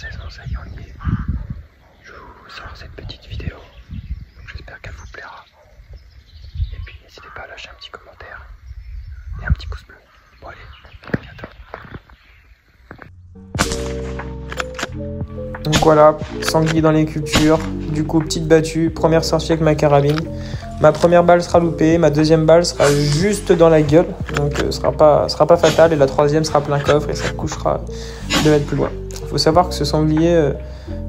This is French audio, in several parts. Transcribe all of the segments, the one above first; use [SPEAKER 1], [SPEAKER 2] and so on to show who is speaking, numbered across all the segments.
[SPEAKER 1] saison, ça y est, on y est. Je vous sors cette petite vidéo. J'espère qu'elle vous plaira. Et puis n'hésitez pas à lâcher un petit commentaire et un petit pouce bleu. Bon allez, à bientôt. Donc voilà, sanglier dans les cultures. Du coup, petite battue, première sortie avec ma carabine. Ma première balle sera loupée, ma deuxième balle sera juste dans la gueule, donc sera pas fatale, et la troisième sera plein coffre et ça couchera 2 mètres plus loin. Il faut savoir que ce sanglier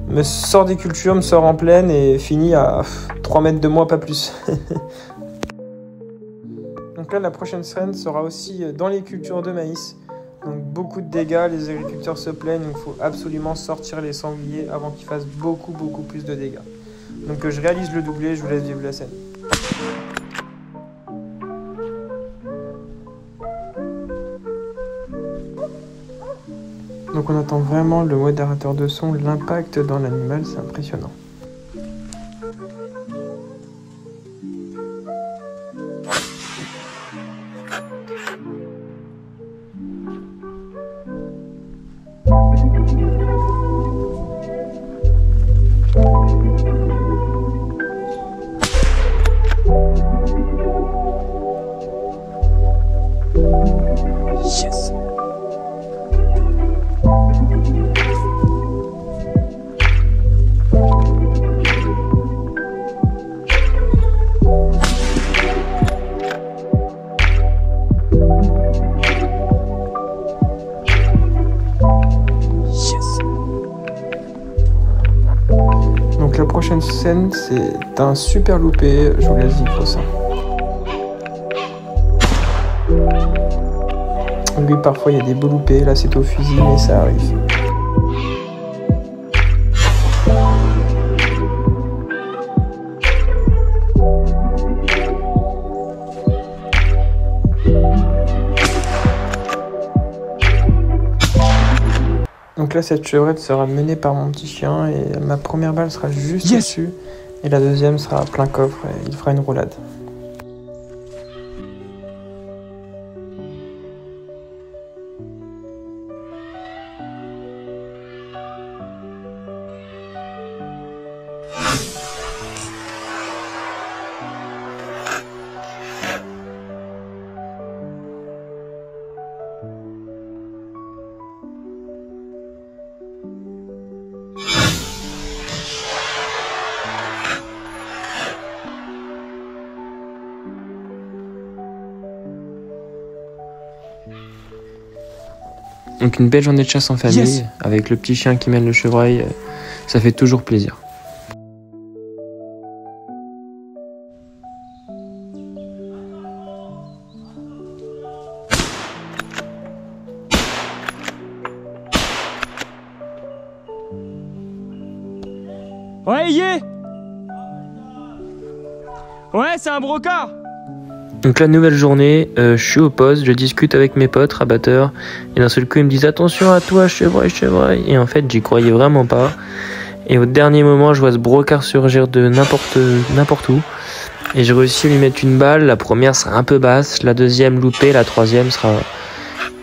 [SPEAKER 1] me sort des cultures, me sort en pleine et finit à 3 mètres de moi, pas plus. Donc là, la prochaine scène sera aussi dans les cultures de maïs. Donc beaucoup de dégâts, les agriculteurs se plaignent, donc il faut absolument sortir les sangliers avant qu'ils fassent beaucoup plus de dégâts. Donc je réalise le doublé, je vous laisse vivre la scène. Donc on entend vraiment le modérateur de son, l'impact dans l'animal, c'est impressionnant. Yes! Donc la prochaine scène, c'est un super loupé, je vous laisse vivre ça. Lui, parfois, il y a des beaux loupés, là c'est au fusil, mais ça arrive. Donc là, cette chevrette sera menée par mon petit chien et ma première balle sera juste dessus et la deuxième sera à plein coffre et il fera une roulade. Donc une belle journée de chasse en famille, avec le petit chien qui mène le chevreuil, ça fait toujours plaisir.
[SPEAKER 2] Ouais, yeah. Ouais, c'est un brocard.
[SPEAKER 3] Donc la nouvelle journée, je suis au poste, je discute avec mes potes rabatteurs et d'un seul coup ils me disent attention à toi chevreuil, et en fait j'y croyais vraiment pas et au dernier moment je vois ce brocard surgir de n'importe où et j'ai réussi à lui mettre une balle. La première sera un peu basse, la deuxième loupée, la troisième sera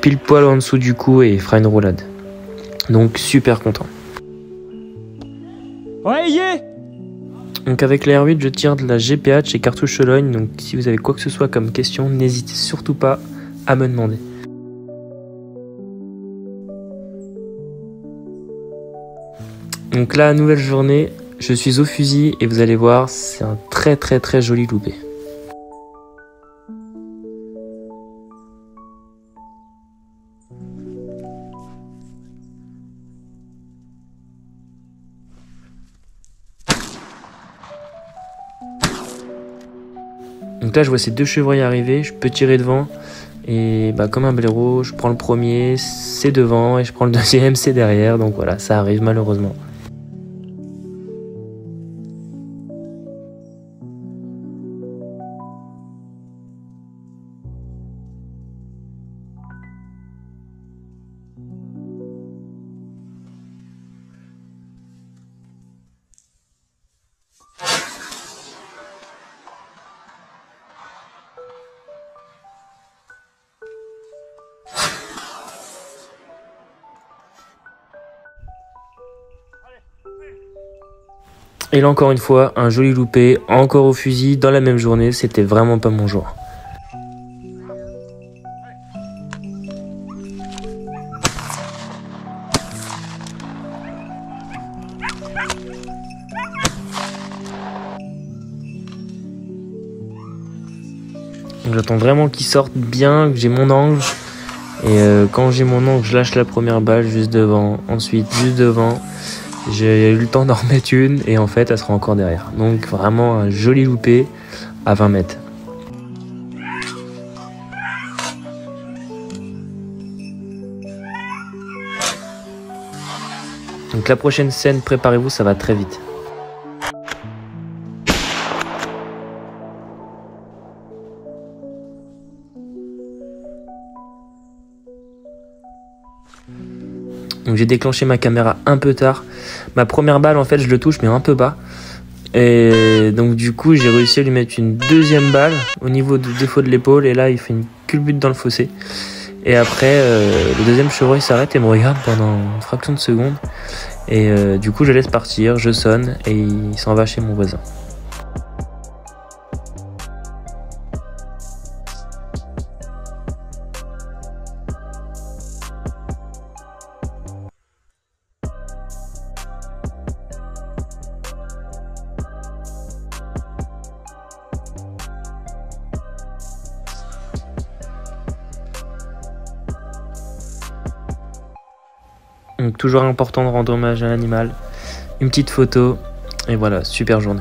[SPEAKER 3] pile poil en dessous du cou et fera une roulade. Donc super content.
[SPEAKER 2] Ouais, yeah.
[SPEAKER 3] Donc avec la R8, je tire de la GPH chez Cartouche Sologne, donc si vous avez quoi que ce soit comme question, n'hésitez surtout pas à me demander. Donc là, nouvelle journée, je suis au fusil et vous allez voir, c'est un très joli loupé. Donc là je vois ces deux chevreuils arriver, je peux tirer devant et comme un blaireau, je prends le premier, c'est devant et je prends le deuxième, c'est derrière, donc voilà, ça arrive malheureusement. Et là encore une fois, un joli loupé, encore au fusil, dans la même journée, c'était vraiment pas mon jour. Donc j'attends vraiment qu'il sorte bien, que j'ai mon angle. Et quand j'ai mon angle, je lâche la première balle juste devant. Ensuite, juste devant, j'ai eu le temps d'en remettre une. Et en fait, elle sera encore derrière. Donc vraiment un joli loupé à 20 mètres. Donc la prochaine scène, préparez-vous, ça va très vite. Donc j'ai déclenché ma caméra un peu tard. Ma première balle, en fait, je le touche mais un peu bas. Et donc du coup, j'ai réussi à lui mettre une deuxième balle au niveau du défaut de l'épaule. Et là, il fait une culbute dans le fossé. Et après, le deuxième chevreuil s'arrête et me regarde pendant une fraction de seconde. Et du coup, je laisse partir, je sonne et il s'en va chez mon voisin. Donc toujours important de rendre hommage à l'animal. Une petite photo et voilà, super journée.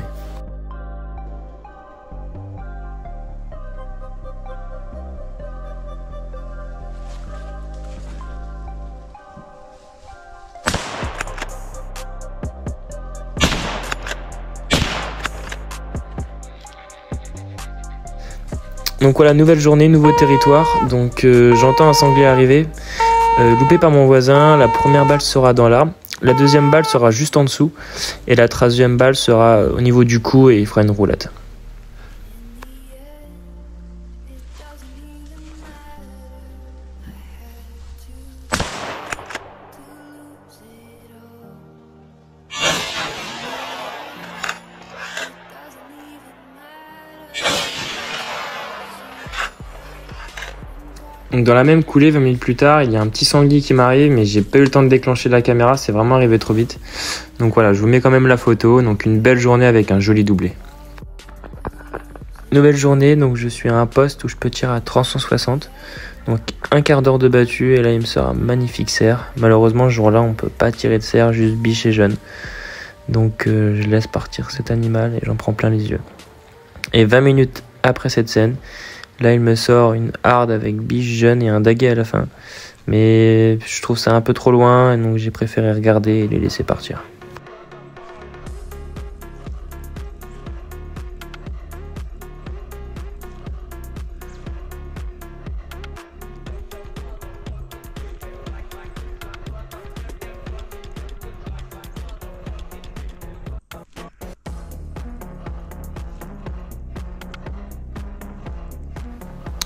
[SPEAKER 3] Donc voilà, nouvelle journée, nouveau territoire. Donc j'entends un sanglier arriver. Loupé par mon voisin, la première balle sera dans l'arbre, la deuxième balle sera juste en dessous et la troisième balle sera au niveau du cou et il fera une roulade. Donc dans la même coulée, 20 minutes plus tard, il y a un petit sanglier qui m'arrive, mais j'ai pas eu le temps de déclencher la caméra, c'est vraiment arrivé trop vite. Donc voilà, je vous mets quand même la photo, donc une belle journée avec un joli doublé. Nouvelle journée, donc je suis à un poste où je peux tirer à 360, donc un quart d'heure de battu, et là il me sort un magnifique cerf. Malheureusement, ce jour-là, on peut pas tirer de cerf, juste biche et jeune. Donc je laisse partir cet animal et j'en prends plein les yeux. Et 20 minutes après cette scène, là, il me sort une harde avec biche jeune et un daguet à la fin. Mais je trouve ça un peu trop loin, et donc j'ai préféré regarder et les laisser partir.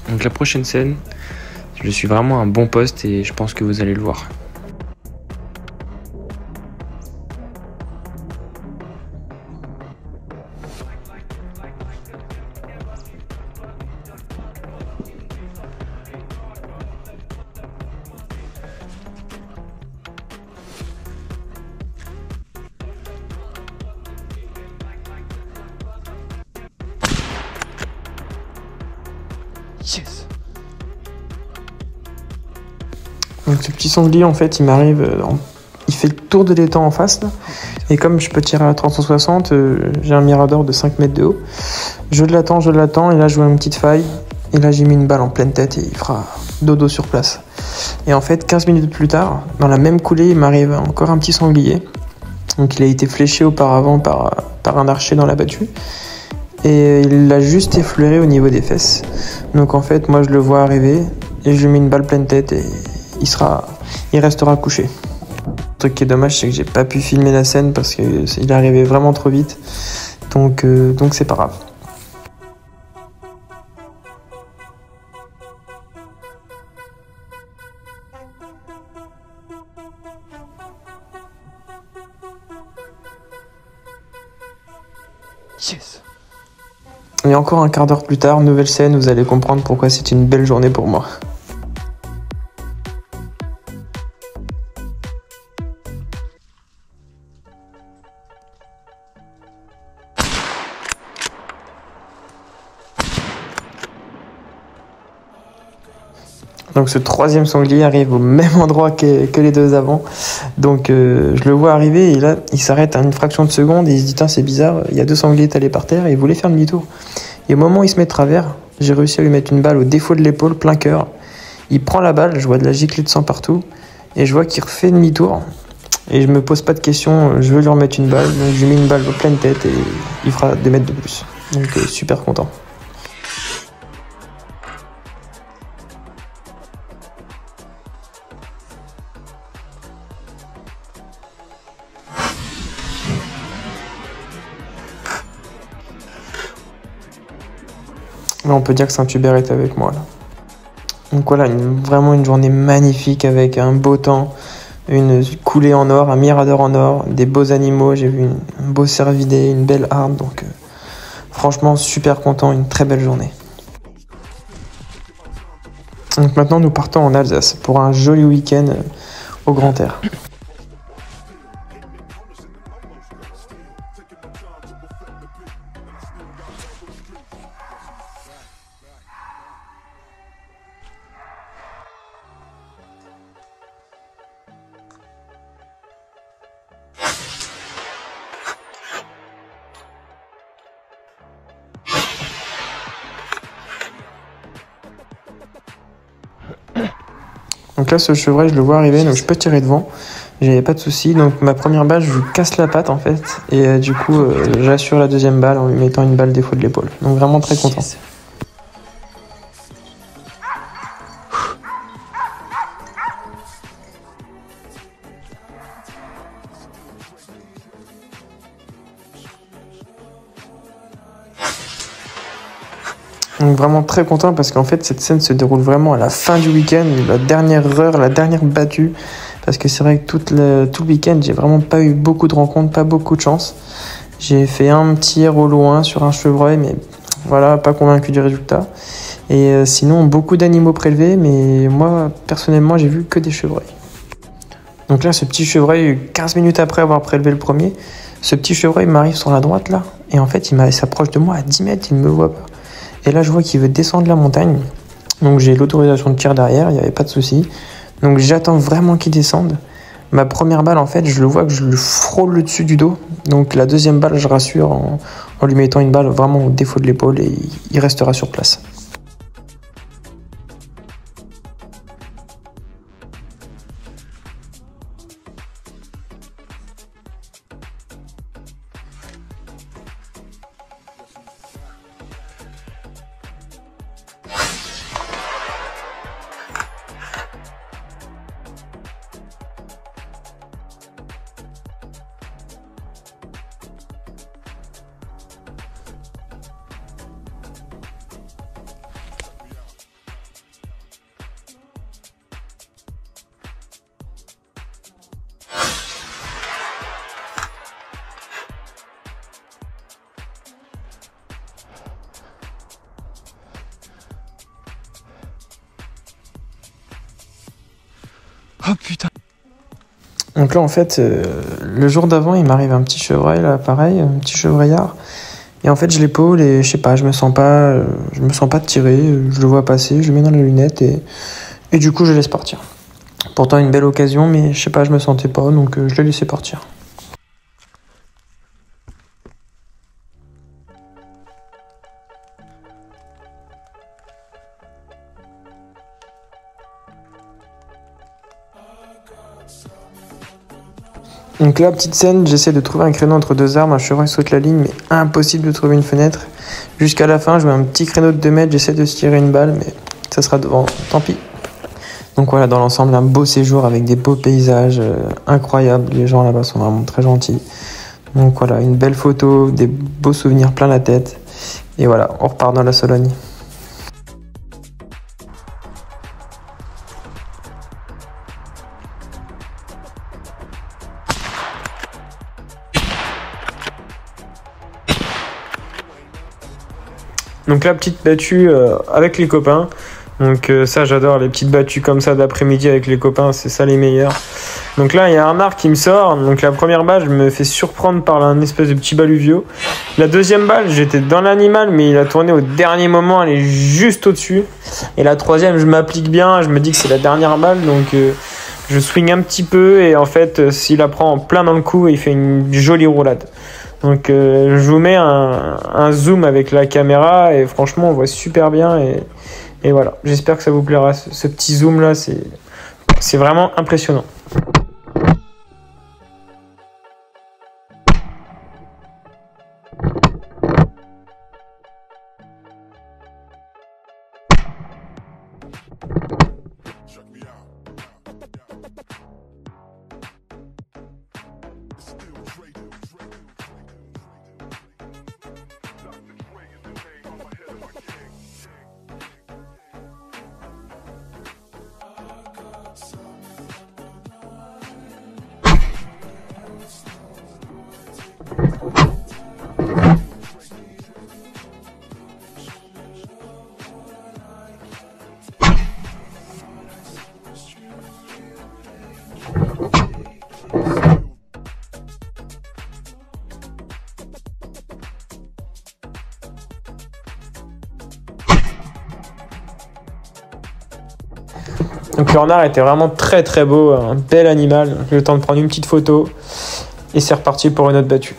[SPEAKER 3] Donc la prochaine scène, je suis vraiment à un bon poste et je pense que vous allez le voir.
[SPEAKER 1] Yes. Donc ce petit sanglier, en fait, il m'arrive, il fait le tour de l'étang en face, là. Et comme je peux tirer à 360, j'ai un mirador de 5 mètres de haut. Je l'attends, et là je vois une petite faille. Et là j'ai mis une balle en pleine tête et il fera dodo sur place. Et en fait, 15 minutes plus tard, dans la même coulée, il m'arrive encore un petit sanglier. Donc il a été fléché auparavant par un archer dans la battue. Et il l'a juste effleuré au niveau des fesses. Donc en fait, moi je le vois arriver et je lui mets une balle pleine tête et il restera couché. Le truc qui est dommage, c'est que j'ai pas pu filmer la scène parce qu'il est arrivé vraiment trop vite. Donc c'est pas grave.
[SPEAKER 2] Yes.
[SPEAKER 1] Et encore un quart d'heure plus tard, nouvelle scène, vous allez comprendre pourquoi c'est une belle journée pour moi. Donc ce troisième sanglier arrive au même endroit que les deux avant. Donc je le vois arriver et là il s'arrête à une fraction de seconde et il se dit c'est bizarre, il y a deux sangliers étalés par terre et il voulait faire demi-tour. Et au moment où il se met de travers, j'ai réussi à lui mettre une balle au défaut de l'épaule, plein cœur. Il prend la balle, je vois de la giclée de sang partout et je vois qu'il refait demi-tour. Et je me pose pas de questions, je veux lui remettre une balle, donc je lui mets une balle au pleine tête et il fera 2 mètres de plus. Donc super content. Là, on peut dire que Saint-Hubert est avec moi. Là. Donc voilà, vraiment une journée magnifique avec un beau temps, une coulée en or, un mirador en or, des beaux animaux. J'ai vu un beau cervidé, une belle harpe. Donc franchement, super content, une très belle journée. Donc maintenant, nous partons en Alsace pour un joli week-end au grand air. Donc là, ce chevreuil, je le vois arriver, donc je peux tirer devant. J'avais pas de souci. Donc ma première balle, je lui casse la patte en fait. Et du coup, j'assure la deuxième balle en lui mettant une balle défaut de l'épaule. Donc vraiment très content. Donc vraiment très content parce qu'en fait cette scène se déroule vraiment à la fin du week-end, la dernière heure, la dernière battue. Parce que c'est vrai que tout le week-end, j'ai vraiment pas eu beaucoup de rencontres, pas beaucoup de chance. J'ai fait un petit tir au loin sur un chevreuil, mais voilà, pas convaincu du résultat. Et sinon, beaucoup d'animaux prélevés, mais moi, personnellement, j'ai vu que des chevreuils. Donc là, ce petit chevreuil, 15 minutes après avoir prélevé le premier, ce petit chevreuil m'arrive sur la droite là, et en fait, il s'approche de moi à 10 mètres, il ne me voit pas. Et là, je vois qu'il veut descendre la montagne. Donc j'ai l'autorisation de tir derrière, il n'y avait pas de souci. Donc j'attends vraiment qu'il descende. Ma première balle, en fait, je le vois que je le frôle le dessus du dos. Donc la deuxième balle, je rassure en lui mettant une balle vraiment au défaut de l'épaule et il restera sur place.
[SPEAKER 2] Oh putain.
[SPEAKER 1] Donc là, en fait, le jour d'avant, il m'arrive un petit chevreuil, là, pareil, un petit chevreuillard. Et en fait, je l'épaule et je sais pas, je me sens pas de tirer. Je le vois passer, je le mets dans la lunette et du coup, je laisse partir. Pourtant, une belle occasion, mais je sais pas, je me sentais pas, donc je l'ai laissé partir. Donc là, petite scène, j'essaie de trouver un créneau entre deux arbres, un chevreuil saute la ligne, mais impossible de trouver une fenêtre. Jusqu'à la fin, je mets un petit créneau de 2 mètres, j'essaie de se tirer une balle, mais ça sera devant, tant pis. Donc voilà, dans l'ensemble, un beau séjour avec des beaux paysages incroyables. Les gens là-bas sont vraiment très gentils. Donc voilà, une belle photo, des beaux souvenirs plein la tête. Et voilà, on repart dans la Sologne. Donc la petite battue avec les copains. Donc ça j'adore, les petites battues comme ça d'après-midi avec les copains, c'est ça les meilleurs. Donc là il y a un arc qui me sort, donc la première balle je me fais surprendre par un espèce de petit baluvio. La deuxième balle j'étais dans l'animal mais il a tourné au dernier moment, elle est juste au-dessus. Et la troisième je m'applique bien, je me dis que c'est la dernière balle donc je swing un petit peu et en fait s'il la prend en plein dans le cou il fait une jolie roulade. Donc je vous mets un zoom avec la caméra et franchement on voit super bien et voilà, j'espère que ça vous plaira. Ce petit zoom là, c'est vraiment impressionnant. Donc le renard était vraiment très très beau, un bel animal. J'ai eu le temps de prendre une petite photo et c'est reparti pour une autre battue.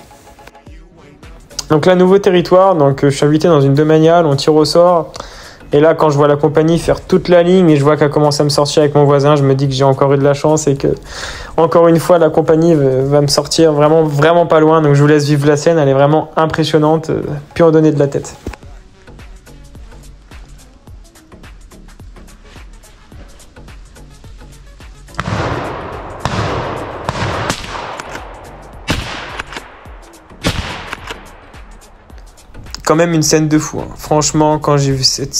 [SPEAKER 1] Donc là, nouveau territoire, donc je suis invité dans une domaniale, on tire au sort. Et là, quand je vois la compagnie faire toute la ligne et je vois qu'elle commence à me sortir avec mon voisin, je me dis que j'ai encore eu de la chance et que, encore une fois, la compagnie va me sortir vraiment, vraiment pas loin. Donc je vous laisse vivre la scène, elle est vraiment impressionnante, puis en donner de la tête. Quand même une scène de fou, hein. Franchement, quand j'ai vu cette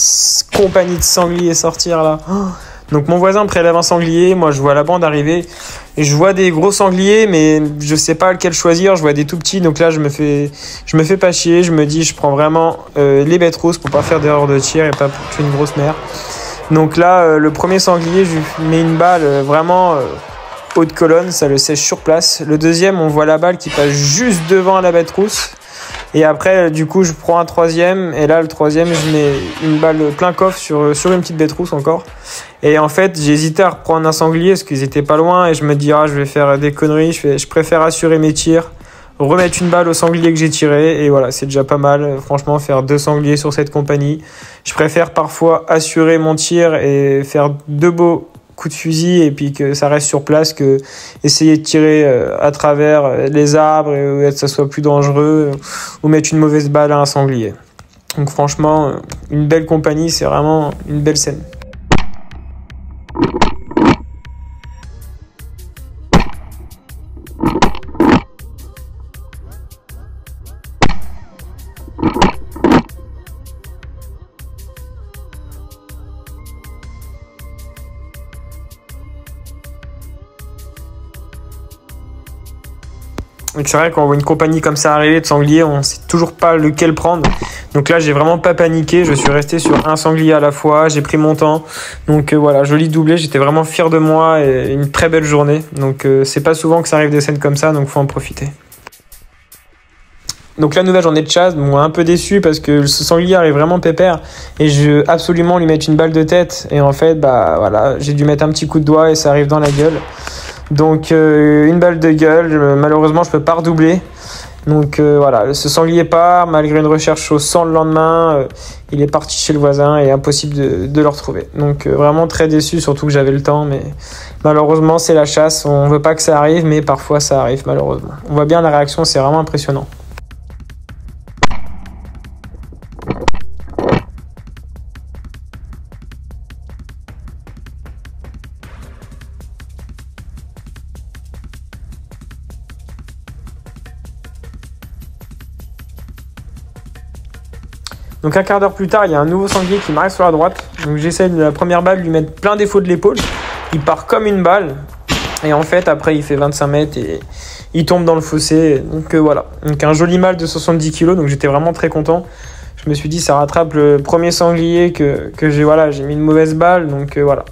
[SPEAKER 1] compagnie de sangliers sortir là, donc mon voisin prélève un sanglier, moi je vois la bande arriver et je vois des gros sangliers mais je sais pas lequel choisir, je vois des tout petits, donc là je me fais pas chier, je me dis je prends vraiment les bêtes rousses pour pas faire d'erreur de tir et pas pour tuer une grosse mère. Donc là le premier sanglier, je lui mets une balle vraiment haute colonne, ça le sèche sur place. Le deuxième, on voit la balle qui passe juste devant la bête rousse. Et après, du coup, je prends un troisième. Et là, le troisième, je mets une balle plein coffre sur une petite bête rousse encore. Et en fait, j'ai hésité à reprendre un sanglier parce qu'ils étaient pas loin. Et je me dis, je vais faire des conneries. Je préfère assurer mes tirs, remettre une balle au sanglier que j'ai tiré. Et voilà, c'est déjà pas mal. Franchement, faire 2 sangliers sur cette compagnie. Je préfère parfois assurer mon tir et faire 2 beaux coups de fusil et puis que ça reste sur place que essayer de tirer à travers les arbres et que ça soit plus dangereux ou mettre une mauvaise balle à un sanglier. Donc franchement, une belle compagnie, c'est vraiment une belle scène. C'est vrai quand on voit une compagnie comme ça arriver de sangliers, on sait toujours pas lequel prendre. Donc là, j'ai vraiment pas paniqué, je suis resté sur un sanglier à la fois, j'ai pris mon temps. Donc voilà, joli doublé, j'étais vraiment fier de moi et une très belle journée. Donc c'est pas souvent que ça arrive des scènes comme ça, donc faut en profiter. Donc la nouvelle journée de chasse, moi un peu déçu parce que ce sanglier arrive vraiment pépère et je veux absolument lui mettre une balle de tête. Et en fait, voilà, j'ai dû mettre un petit coup de doigt et ça arrive dans la gueule. Donc une balle de gueule, malheureusement je peux pas redoubler. Donc voilà, ce sanglier part, malgré une recherche au sang le lendemain, il est parti chez le voisin et impossible de le retrouver. Donc vraiment très déçu, surtout que j'avais le temps, mais malheureusement c'est la chasse, on veut pas que ça arrive, mais parfois ça arrive malheureusement. On voit bien la réaction, c'est vraiment impressionnant. Donc un quart d'heure plus tard, il y a un nouveau sanglier qui m'arrive sur la droite. Donc j'essaie de la première balle de lui mettre plein défaut de l'épaule. Il part comme une balle. Et en fait, après, il fait 25 mètres et il tombe dans le fossé. Donc voilà. Donc un joli mâle de 70 kg. Donc j'étais vraiment très content. Je me suis dit ça rattrape le premier sanglier que j'ai j'ai mis une mauvaise balle, donc voilà.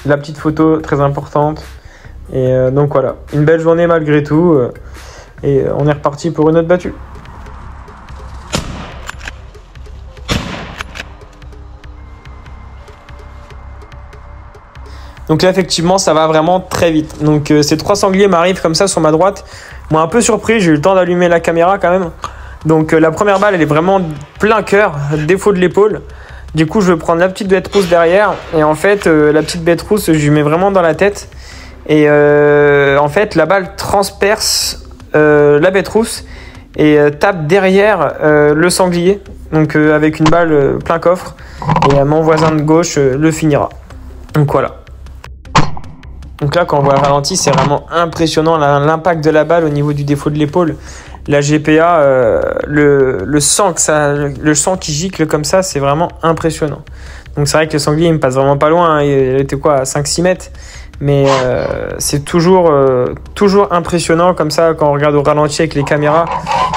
[SPEAKER 1] La petite photo très importante. Et donc voilà, une belle journée malgré tout. Et on est reparti pour une autre battue. Donc là effectivement ça va vraiment très vite. Donc ces 3 sangliers m'arrivent comme ça sur ma droite. Moi un peu surpris, j'ai eu le temps d'allumer la caméra quand même. Donc la première balle elle est vraiment plein cœur, défaut de l'épaule. Du coup, je vais prendre la petite bête rousse derrière. Et en fait, la petite bête rousse, je lui mets vraiment dans la tête. Et en fait, la balle transperce la bête rousse et tape derrière le sanglier. Donc avec une balle plein coffre. Et mon voisin de gauche le finira. Donc voilà. Donc là, quand on voit le ralenti, c'est vraiment impressionnant l'impact de la balle au niveau du défaut de l'épaule. La GPA, le sang qui gicle comme ça, c'est vraiment impressionnant. Donc c'est vrai que le sanglier il me passe vraiment pas loin, hein. Il était quoi, à 5-6 mètres. Mais c'est toujours impressionnant comme ça quand on regarde au ralenti avec les caméras.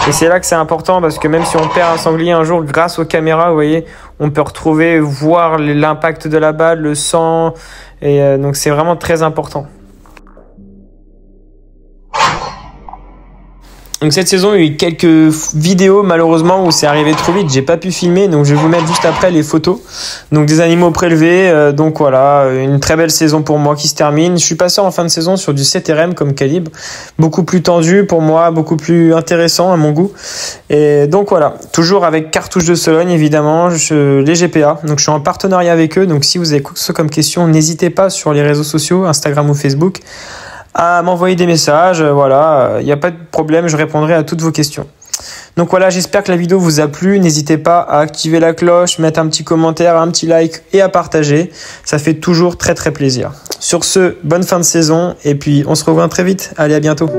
[SPEAKER 1] Et c'est là que c'est important parce que même si on perd un sanglier un jour grâce aux caméras, vous voyez, on peut retrouver, voir l'impact de la balle, le sang. Et donc c'est vraiment très important. Donc cette saison, il y a eu quelques vidéos malheureusement où c'est arrivé trop vite, j'ai pas pu filmer, donc je vais vous mettre juste après les photos. Donc des animaux prélevés, donc voilà, une très belle saison pour moi qui se termine. Je suis passé en fin de saison sur du 7RM comme calibre, beaucoup plus tendu pour moi, beaucoup plus intéressant à mon goût. Et donc voilà, toujours avec cartouche de Sologne évidemment, les GPA. Donc je suis en partenariat avec eux, donc si vous avez quoi que ce soit comme question, n'hésitez pas sur les réseaux sociaux, Instagram ou Facebook, à m'envoyer des messages, voilà, il n'y a pas de problème, je répondrai à toutes vos questions. Donc voilà, j'espère que la vidéo vous a plu, n'hésitez pas à activer la cloche, mettre un petit commentaire, un petit like et à partager, ça fait toujours très très plaisir. Sur ce, bonne fin de saison et puis on se revoit très vite, allez à bientôt.